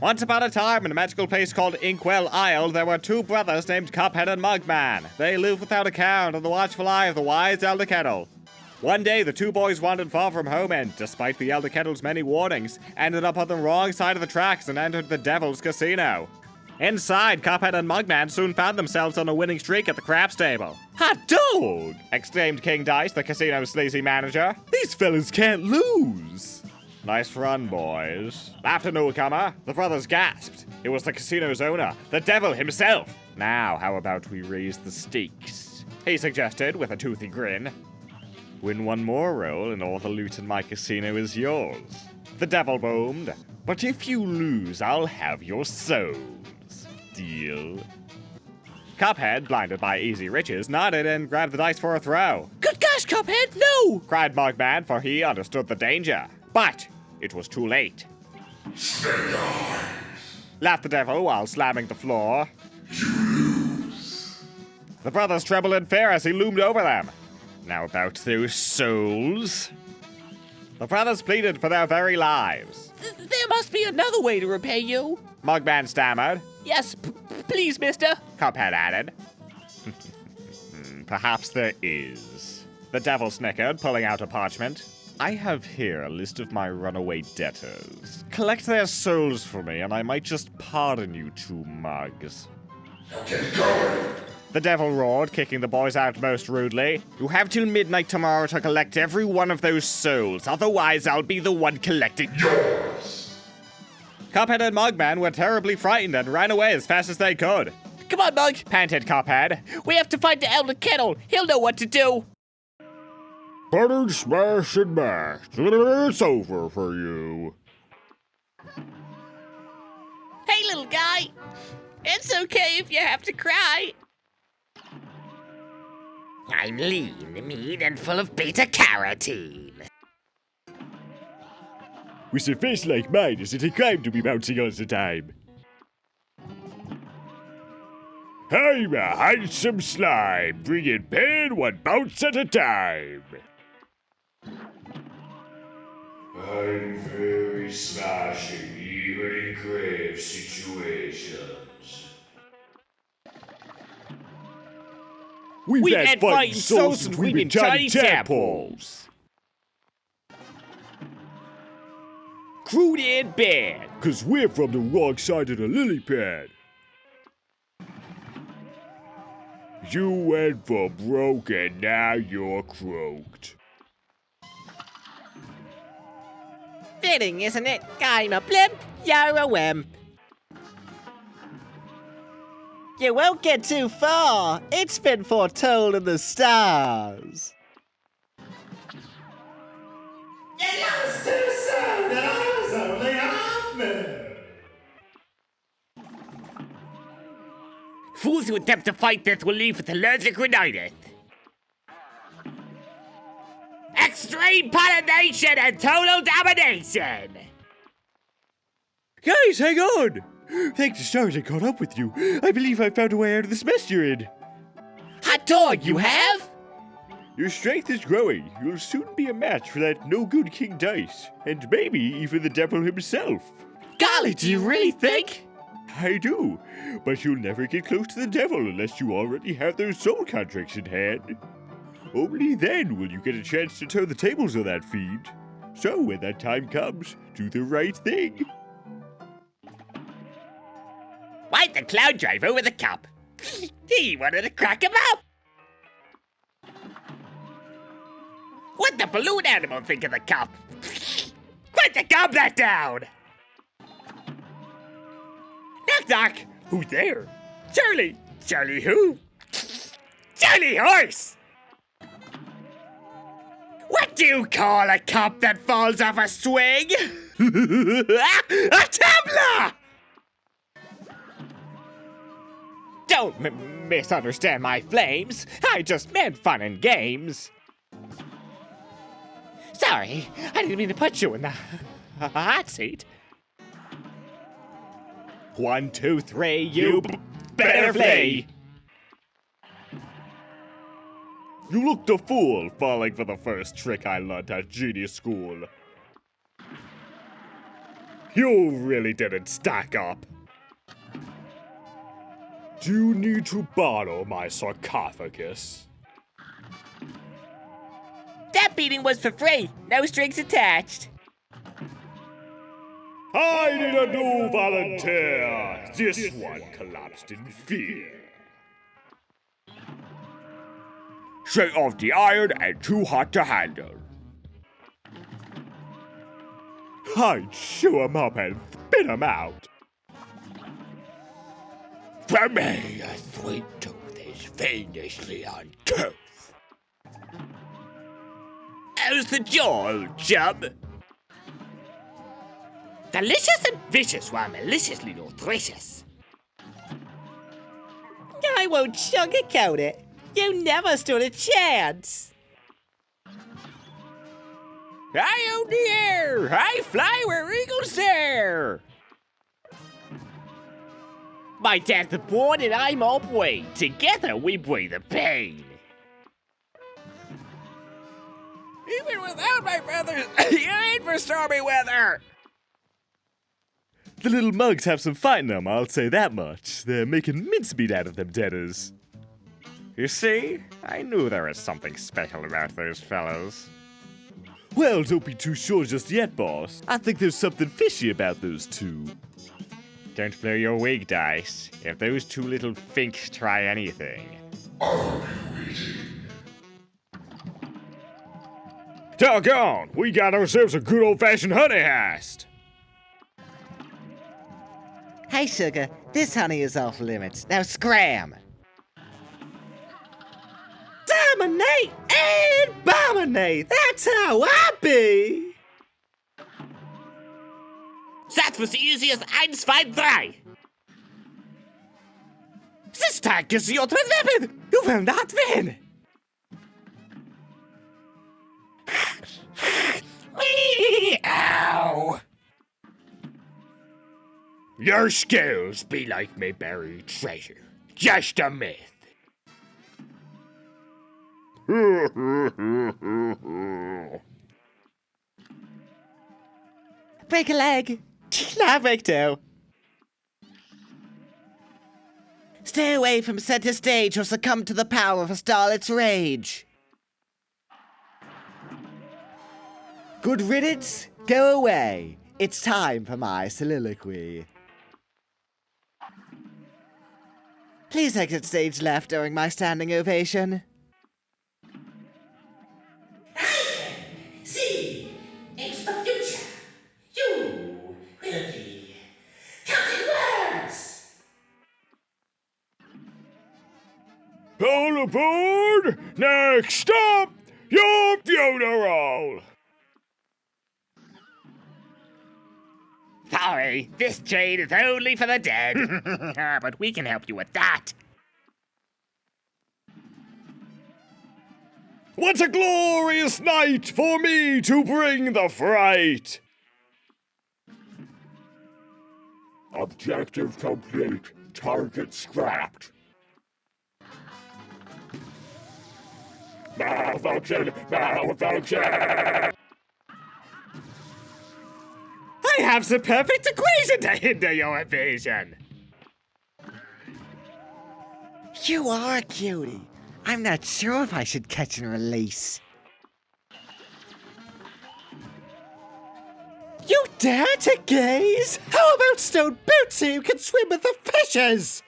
Once upon a time, in a magical place called Inkwell Isle, there were two brothers named Cuphead and Mugman. They lived without a care under the watchful eye of the wise Elder Kettle. One day, the two boys wandered far from home and, despite the Elder Kettle's many warnings, ended up on the wrong side of the tracks and entered the Devil's Casino. Inside, Cuphead and Mugman soon found themselves on a winning streak at the craps table. "Hot dog!" exclaimed King Dice, the casino's sleazy manager. "These fellas can't lose!" "Nice run, boys," laughed a newcomer. The brothers gasped. It was the casino's owner, the devil himself. "Now, how about we raise the stakes?" he suggested with a toothy grin. "Win one more roll and all the loot in my casino is yours." The devil boomed. "But if you lose, I'll have your souls. Deal?" Cuphead, blinded by easy riches, nodded and grabbed the dice for a throw. "Good gosh, Cuphead, no!" cried Mugman, for he understood the danger. But it was too late. "Spend eyes," laughed the devil while slamming the floor. "You lose." The brothers trembled in fear as he loomed over them. "Now about those souls?" The brothers pleaded for their very lives. There must be another way to repay you. Mugman stammered. Yes, please, mister. Cuphead added. Perhaps there is. The devil snickered, pulling out a parchment. "I have here a list of my runaway debtors. Collect their souls for me, and I might just pardon you two mugs." "Now get going." The devil roared, kicking the boys out most rudely. "You have till midnight tomorrow to collect every one of those souls, otherwise I'll be the one collecting yours." Cuphead and Mugman were terribly frightened and ran away as fast as they could. Come on, Mug, panted Cuphead. We have to find the Elder Kettle. He'll know what to do. Butter, smash, and mash. It's over for you. Hey, little guy. It's okay if you have to cry. I'm lean, mean, and full of beta-carotene. With a face like mine, is it a crime to be bouncing all the time? I'm a handsome slime, bringing pain one bounce at a time. I'm very smashing, even in grave situations. We've had fighting souls since we've been tiny tadpoles. Crude and bad. 'Cause we're from the wrong side of the lily pad. You went for broke and now you're croaked. Fitting, isn't it? I'm a blimp, you're a wimp. You won't get too far. It's been foretold in the stars. You lost too soon, and I was only half moon. Fools who attempt to fight this will leave with allergic rhinitis. Extreme pollination and total domination. Guys, hang on! Thanks to stars I caught up with you. I believe I found a way out of this mess you're in. Hot dog, you have? Your strength is growing. You'll soon be a match for that no-good King Dice. And maybe even the devil himself. Golly, do you really think? I do. But you'll never get close to the devil unless you already have those soul contracts in hand. Only then will you get a chance to turn the tables on that fiend. So when that time comes, do the right thing. Why'd the clown drive over the cup? He wanted to crack him up. What'd the balloon animal think of the cup? Put the goblet down! Knock knock! Who's there? Charlie! Charlie who? Charlie Horse! What do you call a cup that falls off a swing? A tumbler! Don't misunderstand my flames. I just meant fun and games. Sorry, I didn't mean to put you in the hot seat. 1, 2, 3, you better flee. You looked a fool falling for the first trick I learned at genius school. You really didn't stack up. Do you need to borrow my sarcophagus? That beating was for free. No strings attached. I need a new volunteer. This one collapsed in fear. Shake off the iron and too hot to handle. I'd chew 'em up and spit 'em out. For me, a sweet tooth is fiendishly uncouth. How's the jaw, old chum? Delicious and vicious while maliciously nutritious. I won't sugarcoat it. You never stood a chance. I own the air! I fly where eagles dare! My dad's the born and I'm all brain. Together we breathe the pain. Even without my feathers, you ain't for stormy weather! The little mugs have some fight in them, I'll say that much. They're making mincemeat out of them debtors. You see, I knew there was something special about those fellows. Well, don't be too sure just yet, boss. I think there's something fishy about those two. Don't blow your wig, Dice. If those two little finks try anything. Doggone! We got ourselves a good old-fashioned honey heist! Hey, sugar, this honey is off limits. Now scram! Dominate and abominate! That's how I be! That was the easiest 1, 2, 3. This tag is the ultimate weapon. You will not win. Ow! Your skills be like me buried treasure. Just a myth. Break a leg. Not break two. Stay away from center stage or succumb to the power of a starlet's rage. Good riddance, go away. It's time for my soliloquy. Please exit stage left during my standing ovation. See, into the future, you will be counting words. All aboard! Next stop, your funeral! Sorry, this train is only for the dead. But we can help you with that. What a glorious night for me to bring the fright! Objective complete. Target scrapped. Malfunction! Malfunction! I have the perfect equation to hinder your evasion. You are a cutie. I'm not sure if I should catch and release. You dare to gaze? How about Stone Bootsy who can swim with the fishes?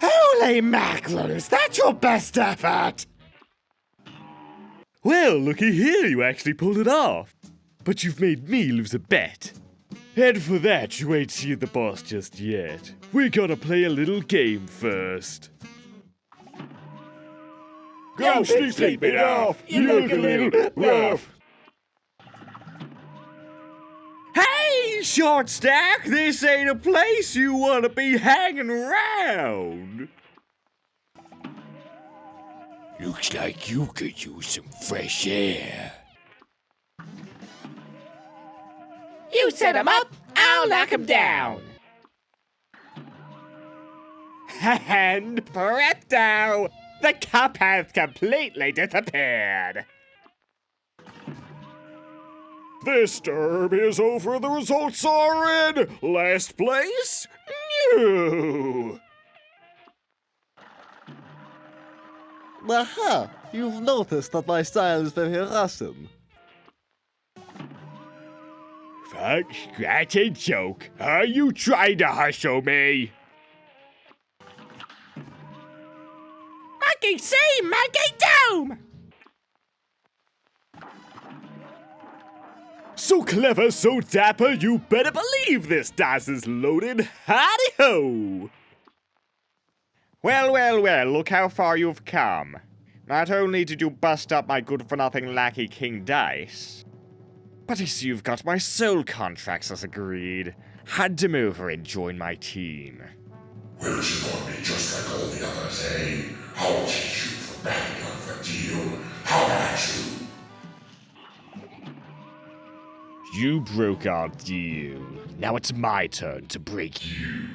Holy mackerel, is that your best effort? Well, looky here, you actually pulled it off. But you've made me lose a bet. And for that, you ain't seen the boss just yet. We gotta play a little game first. Go sleep it off! You look a little rough! Hey, short stack! This ain't a place you want to be hanging around! Looks like you could use some fresh air. You set him up, I'll knock him down. And Pretto, the cup has completely disappeared. This derby is over. The results are in. Last place, you. Aha! You've noticed that my style is very Russian. Folks, that's a joke. Are you trying to hustle me? Monkey see, monkey doom! So clever, so dapper, you better believe this dice is loaded. Howdy-ho! Well, well, well, look how far you've come. Not only did you bust up my good-for-nothing lackey King Dice, but I see you've got my soul contracts as agreed. Had to move her and join my team. Will you want me just like all the others, eh? I'll teach you for backing up the deal. How about you? You broke our deal. Now it's my turn to break you.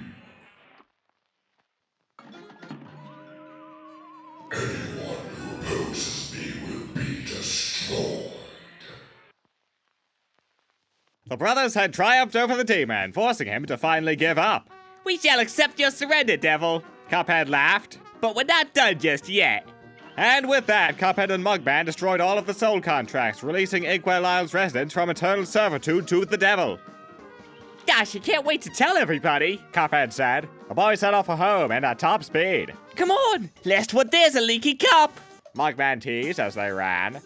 Anyone who opposes me will be destroyed. The brothers had triumphed over the demon, forcing him to finally give up. We shall accept your surrender, devil. Cuphead laughed. But we're not done just yet. And with that, Cuphead and Mugman destroyed all of the soul contracts, releasing Inkwell Isle's residents from eternal servitude to the devil. Gosh, I can't wait to tell everybody. Cuphead said. The boys set off for home and at top speed. Come on, lest what there's a leaky cup. Mugman teased as they ran.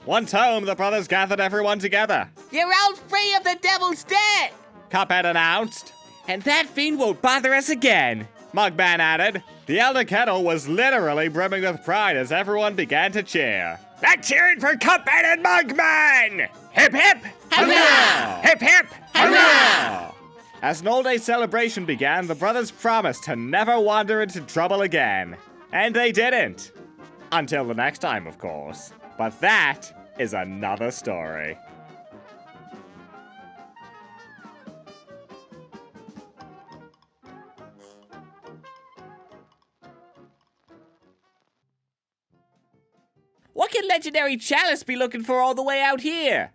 Once home, the brothers gathered everyone together. You're out free of the devil's debt. Cuphead announced. And that fiend won't bother us again. Mugman added. The Elder Kettle was literally brimming with pride as everyone began to cheer. Let's cheer it for Cuphead and Mugman! Hip hip! Hurrah! Hip hip! Hurrah! As an all-day celebration began, the brothers promised to never wander into trouble again. And they didn't. Until the next time, of course. But that is another story. What can Legendary Chalice be looking for all the way out here?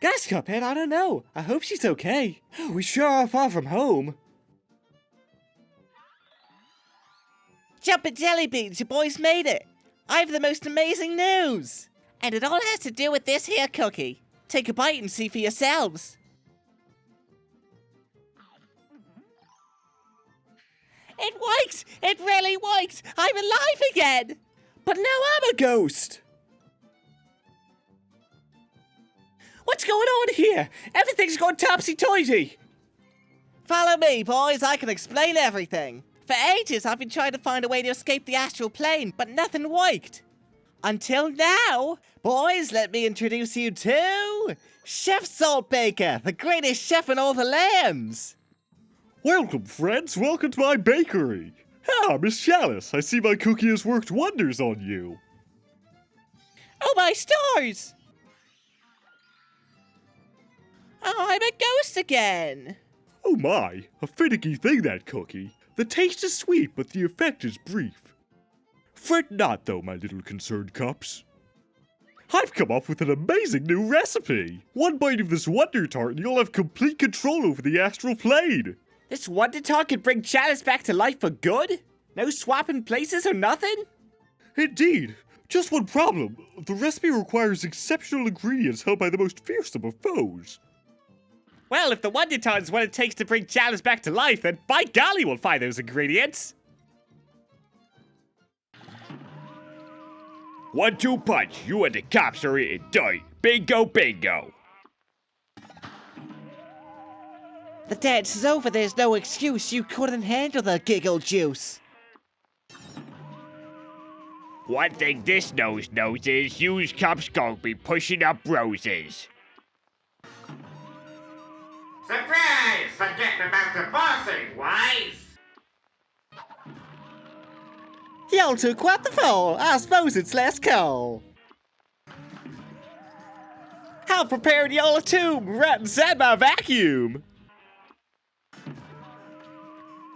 Gosh, Cuphead, I don't know. I hope she's okay. We sure are far from home. Jumpin' jelly beans, you boys made it. I have the most amazing news. And it all has to do with this here cookie. Take a bite and see for yourselves. It works! It really works! I'm alive again! But now I'm a ghost. What's going on here? Everything's gone topsy-turvy. Follow me, boys. I can explain everything. For ages, I've been trying to find a way to escape the astral plane, but nothing worked. Until now. Boys, let me introduce you to Chef Saltbaker, the greatest chef in all the lands. Welcome, friends. Welcome to my bakery. Ah, Miss Chalice, I see my cookie has worked wonders on you. Oh, my stars! Oh, I'm a ghost again. Oh my, a finicky thing, that cookie. The taste is sweet, but the effect is brief. Fret not, though, my little concerned cups. I've come up with an amazing new recipe. One bite of this Wonder Tart and you'll have complete control over the astral plane. This Wonder Tart could bring Chalice back to life for good? No swapping places or nothing? Indeed. Just one problem. The recipe requires exceptional ingredients held by the most fearsome of foes. Well, if the Wonder Tart is what it takes to bring Chalice back to life, then by golly we'll find those ingredients. 1-2 punch. You and the cops are eating dirt. Bingo, bingo. The dance is over. There's no excuse. You couldn't handle the giggle juice. One thing this nose knows is you's cops gonna be pushing up roses. Surprise! Forgetting about the bossing, wise? Y'all took quite the fall. I suppose it's less coal. How prepared y'all a tomb right inside my vacuum?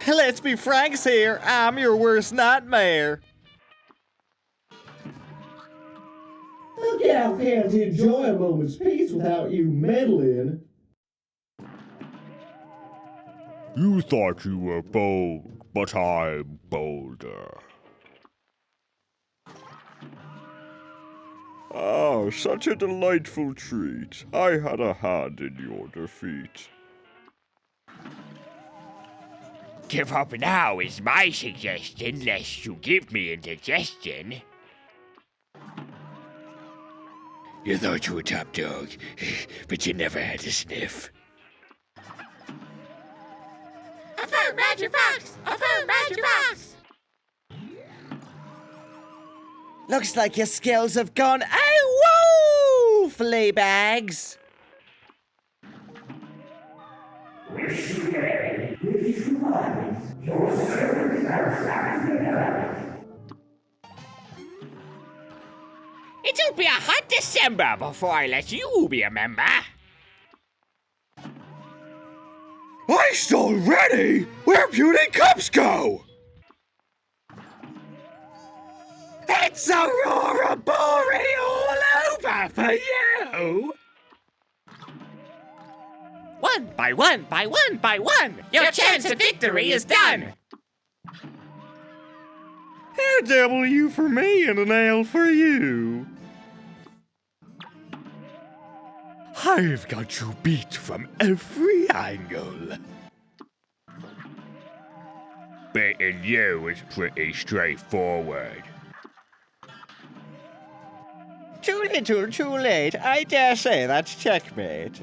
Let's be franks here. I'm your worst nightmare. Again, gal can't enjoy a moment's peace without you meddling. You thought you were bold, but I'm bolder. Oh, such a delightful treat. I had a hand in your defeat. Give up now is my suggestion, lest you give me indigestion. You thought you were top dog, but you never had a sniff. Affirm, Roger Fox! Affirm, Roger Fox! Looks like your skills have gone AWOL, Fleabags. It'll be a hot December before I let you be a member. Iced already? Where beauty cups go? It's Aurora Boreal all over for you! One by one, by one, by one, your chance at victory is done! A W for me and an L for you. I've got you beat from every angle. Beating you is pretty straightforward. Too little, too late. I dare say that's checkmate.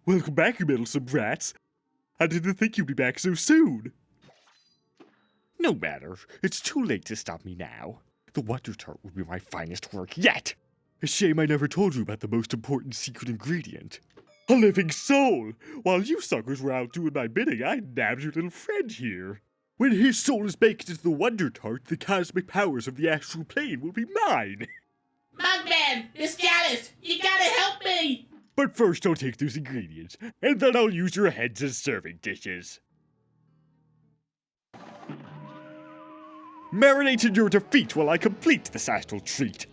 Welcome back, you meddlesome brats. I didn't think you'd be back so soon. No matter. It's too late to stop me now. The Wonder Tart will be my finest work yet. A shame I never told you about the most important secret ingredient. A living soul! While you suckers were out doing my bidding, I nabbed your little friend here. When his soul is baked into the Wonder Tart, the cosmic powers of the astral plane will be mine. Mugman, Miss Gallus, you gotta help me! But first I'll take those ingredients, and then I'll use your heads as serving dishes. Marinate in your defeat while I complete this astral treat.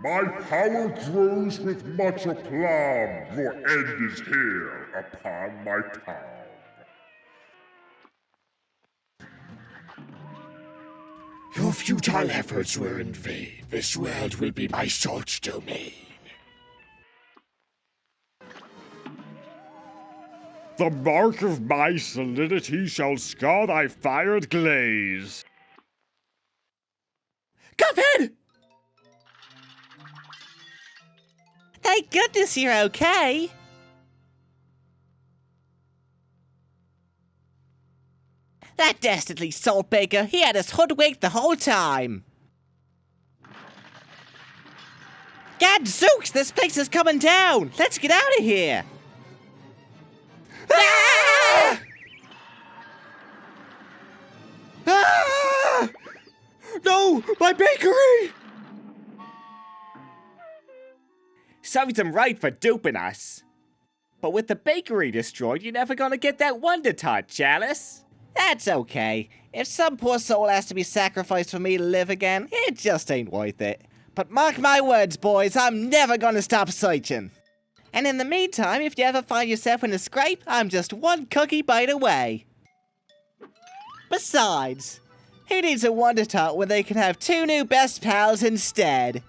My power grows with much aplomb. Your end is here upon my tongue. Your futile efforts were in vain. This world will be my salt domain. The mark of my salinity shall scar thy fired glaze. Cuphead! Thank goodness you're okay. That dastardly Saltbaker, he had us hoodwinked the whole time. Gadzooks, this place is coming down. Let's get out of here. Ah! Ah! No, my bakery! Serves him right for duping us. But with the bakery destroyed, you're never gonna get that Wonder Tart, Chalice. That's okay. If some poor soul has to be sacrificed for me to live again, it just ain't worth it. But mark my words, boys, I'm never gonna stop searching. And in the meantime, if you ever find yourself in a scrape, I'm just one cookie bite away. Besides, who needs a Wonder Tart when they can have two new best pals instead?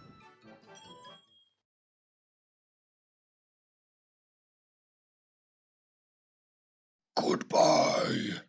Goodbye.